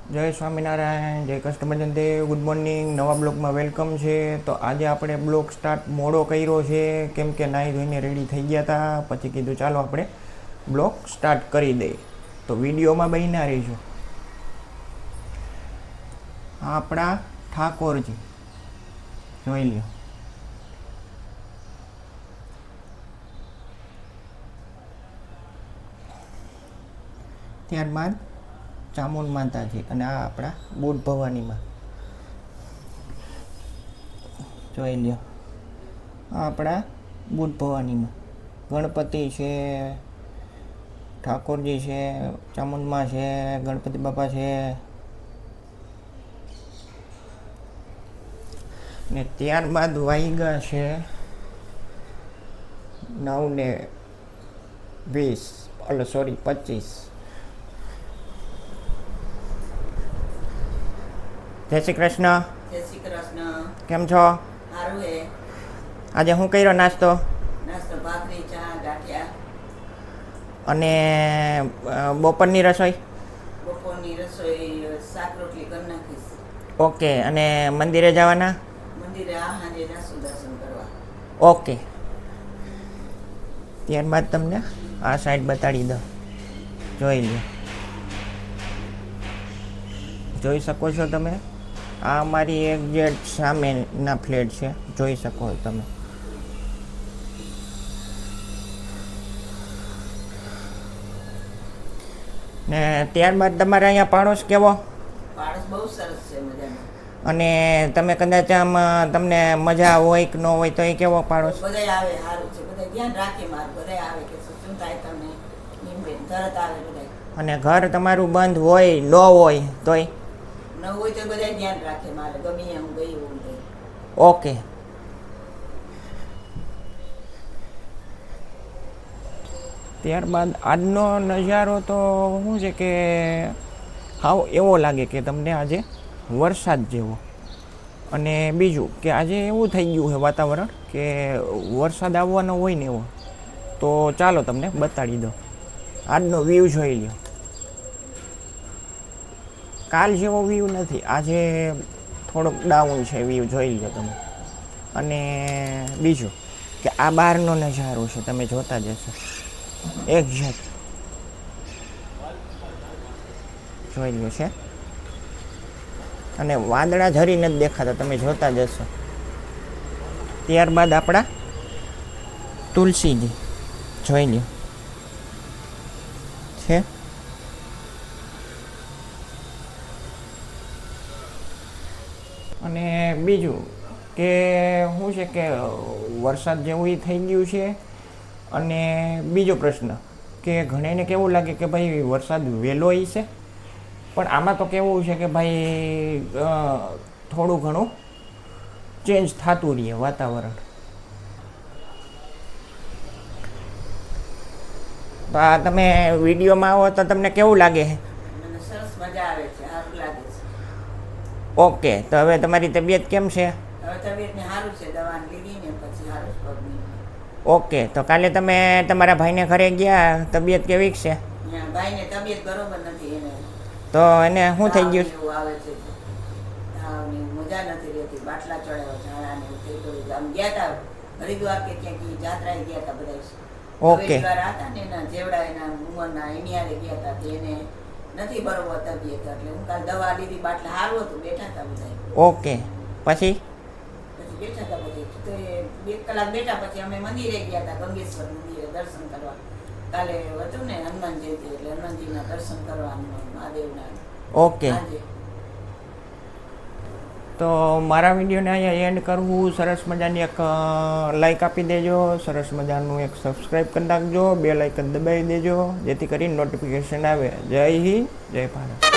જય સ્વામિનારાયણ, જય Kashtabhanjan Dev. Good morning. નવા બ્લોગમાં વેલકમ છે. તો આજે આપણે બ્લોગ સ્ટાર્ટ મોડો કર્યો છે, કેમ કે નાહી ધોઈને રેડી થઈ ગયા હતા. પછી કીધું ચાલો આપણે બ્લોગ સ્ટાર્ટ કરી દઈએ. તો વિડીયોમાં બન્યા રહીશું. આપણા ઠાકોરજી જોઈ લ્યો. ત્યારબાદ ચામુંડ માતાજી અને આ આપણા બુટ ભવાનીમાં જોઈ લ્યો. આ આપણા બુટ ભવાનીમાં ગણપતિ છે, ઠાકોરજી છે, ચામુંડમાં છે, ગણપતિ બાપા છે. ને ત્યારબાદ વાઈગા છે 9:20 25. જય શ્રી કૃષ્ણ. જય શ્રી કૃષ્ણ. કેમ છો? સારું હે. આજે શું કર્યો નાસ્તો? નાસ્તો ભાખરી, ચા, ગાંઠિયા. અને બપોરની રસોઈ? બપોરની રસોઈ શાક રોટલી કરી નાખીશ. ઓકે. અને મંદિરે જવાના? મંદિરે સાંજે જાશું દર્શન કરવા. ઓકે. ત્યારબાદ તમને આ સાઈડ બતાડી દો, જોઈ લો. જોઈ શકો છો તમે. આ અમારી એક્ઝેક્ટ સામેના ફ્લેટ છે, જોઈ શકો છો તમે. ને ત્યારબાદ તમારે અહીંયા પાડોશ કેવો? પાડોશ બહુ સરસ છે, મજાનો. અને તમે કદાચ આમ તમને મજા હોય કે ન હોય તો એ કેવો પાડોશ? બધાય આવે, સારું છે. બધા ધ્યાન રાખે મારું. બધાય આવે કે શું થાય તમને નિમબેન તરત આવે બધાય. અને ઘર તમારું બંધ હોય ન હોય તોય? ન હોય તો બધાય ધ્યાન રાખે મારે. ગમે હું ગઈ હું ગઈ. ઓકે. ત્યારબાદ આજનો નજારો તો શું છે કે હાવ એવો લાગે કે તમને આજે વરસાદ જેવો. અને બીજું કે આજે એવું થઈ ગયું છે વાતાવરણ કે વરસાદ આવવાનો હોય ને એવો. તો ચાલો તમને બતાડી દો. આજનો વ્યૂ જોઈ લ્યો. કાલ જેવો વ્યૂ નથી, આજે થોડોક ડાઉન છે વ્યૂ, જોઈ લો તમે. અને બીજું કે આ બહારનો નજારો છે, તમે જોતા જશો. એક્ઝેક્ટ જોઈ લ્યો છે. અને વાદળા જરી નથી દેખાતા, તમે જોતા જશો. ત્યારબાદ આપણા તુલસીજી જોઈ લ્યો છે. અને બીજું કે શું છે કે વરસાદ જેવું થઈ ગયું છે. અને બીજો પ્રશ્ન કે ઘણાને કેવું લાગે કે ભાઈ વરસાદ વહેલો છે, પણ આમાં તો કેવું છે કે ભાઈ થોડું ઘણું ચેન્જ થતું રહે વાતાવરણ. તો આ તમે વિડીયોમાં આવો તો તમને કેવું લાગે? મને સરસ મજા આવે છે, સારું લાગે છે. ઓકે. તો હવે તમારી તબિયત કેમ છે? હવે તબિયતને સારું છે, દવા લીધી ને પછી સારું છે પગની. ઓકે. તો કાલે તમે તમારા ભાઈને ઘરે ગયા, તબિયત કેવી છે? ભાઈને તબિયત બરોબર નથી. એને તો એને શું થઈ ગયું? એવું આવે છે, તાવની મજા નથી રહેતી. બાટલા ચડાવ્યા, ઝાડા ને એવું થઈ ગયું. આમ ગયા હતા હરિદ્વાર કે ક્યાંક જાત્રાએ ગયા હતા બધા. ઓકે. હતા ને એના જેવડા એના ઉંમરના એનિયારે ગયા હતા તે એને નથી બરોબર તબિયત. એટલે હું કાલ દવા લીધી, બાટલા સારું હતું, બેઠા હતા બધા. ઓકે. પછી બેઠા હતા બધા. તો એ 2 કલાક બેઠા પછી અમે મંદિરે ગયા હતા, ગંગેશ્વર મંદિરે દર્શન કરવા. કાલે હતું ને હનુમાન જયંતિ, એટલે હનુમાનજીના દર્શન કરવાનું, મહાદેવના. ઓકે. તો મારા વિડીયોને અહીંયા એન્ડ કરવું. સરસ મજાની એક લાઈક આપી દેજો, સરસ મજાનું એક સબસ્ક્રાઈબ કરી નાખજો, 2 લાઇકન દબાવી દેજો, જેથી કરીને નોટિફિકેશન આવે. જય હિન્દ, જય ભારત.